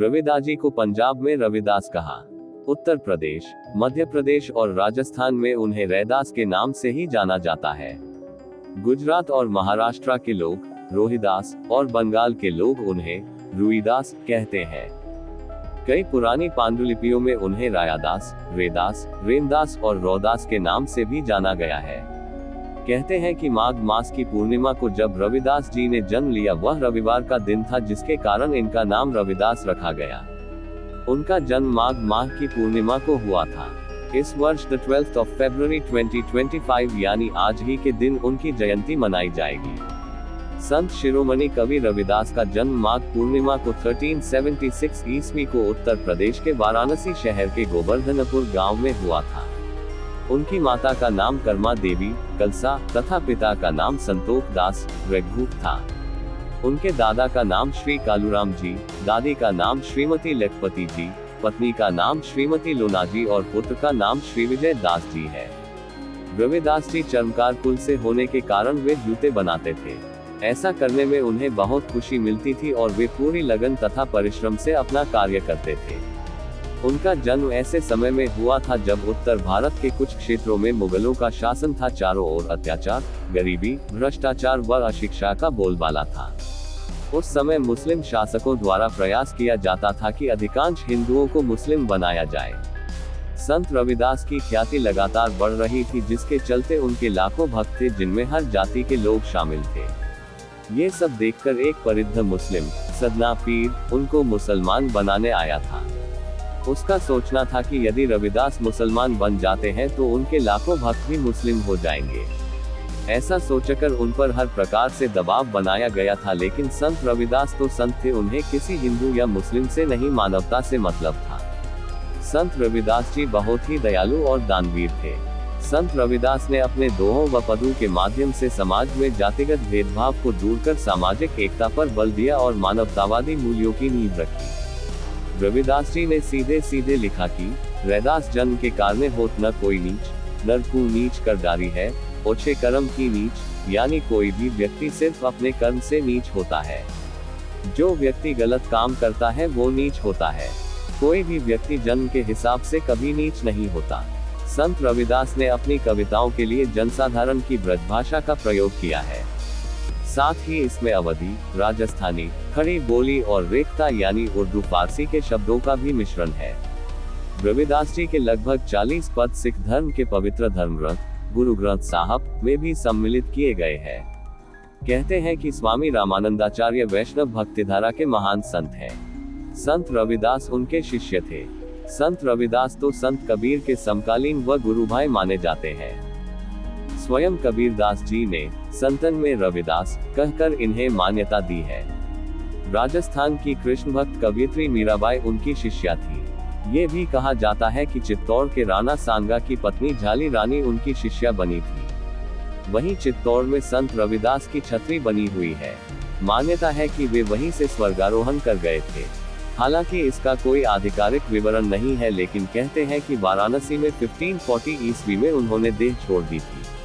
रविदास जी को पंजाब में रविदास कहा। उत्तर प्रदेश, मध्य प्रदेश और राजस्थान में उन्हें रैदास के नाम से ही जाना जाता है। गुजरात और महाराष्ट्र के लोग रोहिदास और बंगाल के लोग उन्हें रुईदास कहते हैं। कई पुरानी पांडुलिपियों में उन्हें रायादास, रेदास, रेमदास और रौदास के नाम से भी जाना गया है। कहते हैं कि माघ मास की पूर्णिमा को जब रविदास जी ने जन्म लिया वह रविवार का दिन था, जिसके कारण इनका नाम रविदास रखा गया। उनका जन्म माघ माह की पूर्णिमा को हुआ था। इस वर्ष 12 फरवरी 2025 यानी आज ही के दिन उनकी जयंती मनाई जाएगी। संत शिरोमणि कवि रविदास का जन्म माघ पूर्णिमा को 1376 ईस्वी को उत्तर प्रदेश के वाराणसी शहर के गोवर्धनपुर गांव में हुआ था। उनकी माता का नाम कर्मा देवी कलसा तथा पिता का नाम संतोख दास रघुत था। उनके दादा का नाम श्री कालूराम जी, दादी का नाम श्रीमती लखपति जी, पत्नी का नाम श्रीमती लोना जी और पुत्र का नाम श्री विजय दास जी है। रविदास जी चर्मकार कुल से होने के कारण वे जूते बनाते थे। ऐसा करने में उन्हें बहुत खुशी मिलती थी और वे पूरी लगन तथा परिश्रम से अपना कार्य करते थे। उनका जन्म ऐसे समय में हुआ था जब उत्तर भारत के कुछ क्षेत्रों में मुगलों का शासन था। चारों ओर अत्याचार, गरीबी, भ्रष्टाचार व अशिक्षा का बोलबाला था। उस समय मुस्लिम शासकों द्वारा प्रयास किया जाता था कि अधिकांश हिंदुओं को मुस्लिम बनाया जाए। संत रविदास की ख्याति लगातार बढ़ रही थी, जिसके चलते उनके लाखों भक्त थे, जिनमें हर जाति के लोग शामिल थे। ये सब देखकर एक परिद्ध मुस्लिम सदना पीर उनको मुसलमान बनाने आया था। उसका सोचना था कि यदि रविदास मुसलमान बन जाते हैं तो उनके लाखों भक्त भी मुस्लिम हो जाएंगे। ऐसा सोचकर उन पर हर प्रकार से दबाव बनाया गया था, लेकिन संत रविदास तो संत थे, उन्हें किसी हिंदू या मुस्लिम से नहीं मानवता से मतलब था। संत रविदास जी बहुत ही दयालु और दानवीर थे। संत रविदास ने अपने दोहों व पदों के माध्यम से समाज में जातिगत भेदभाव को दूर कर सामाजिक एकता पर बल दिया और मानवतावादी मूल्यों की नींव रखी। रविदास जी ने सीधे सीधे लिखा कि रैदास जन्म के कारणे होत न कोई नीच, नर को नीच कर डारी है, ओछे कर्म की नीच, यानी कोई भी व्यक्ति सिर्फ अपने कर्म से नीच होता है। जो व्यक्ति गलत काम करता है वो नीच होता है। कोई भी व्यक्ति जन्म के हिसाब से कभी नीच नहीं होता। संत रविदास ने अपनी कविताओं के लिए जनसाधारण की ब्रजभाषा का प्रयोग किया है। साथ ही इसमें अवधी, राजस्थानी, खड़ी बोली और रेखता यानी उर्दू फारसी के शब्दों का भी मिश्रण है। रविदास जी के लगभग 40 पद सिख धर्म के पवित्र धर्म ग्रंथ गुरु ग्रंथ साहब में भी सम्मिलित किए गए हैं। कहते हैं कि स्वामी रामानंदाचार्य वैष्णव भक्तिधारा के महान संत हैं। संत रविदास उनके शिष्य थे। संत रविदास तो संत कबीर के समकालीन व गुरुभाई माने जाते हैं। स्वयं कबीरदास जी ने संतन में रविदास कहकर इन्हें मान्यता दी है। राजस्थान की कृष्ण भक्त कवयित्री मीराबाई उनकी शिष्या थी। ये भी कहा जाता है कि चित्तौड़ के राणा सांगा की पत्नी झाली रानी उनकी शिष्या बनी थी। वहीं चित्तौड़ में संत रविदास की छतरी बनी हुई है। मान्यता है कि वे वहीं से स्वर्गारोहण कर गए थे। हालांकि इसका कोई आधिकारिक विवरण नहीं है, लेकिन कहते हैं कि वाराणसी में 1540 ईस्वी में उन्होंने देह छोड़ दी थी।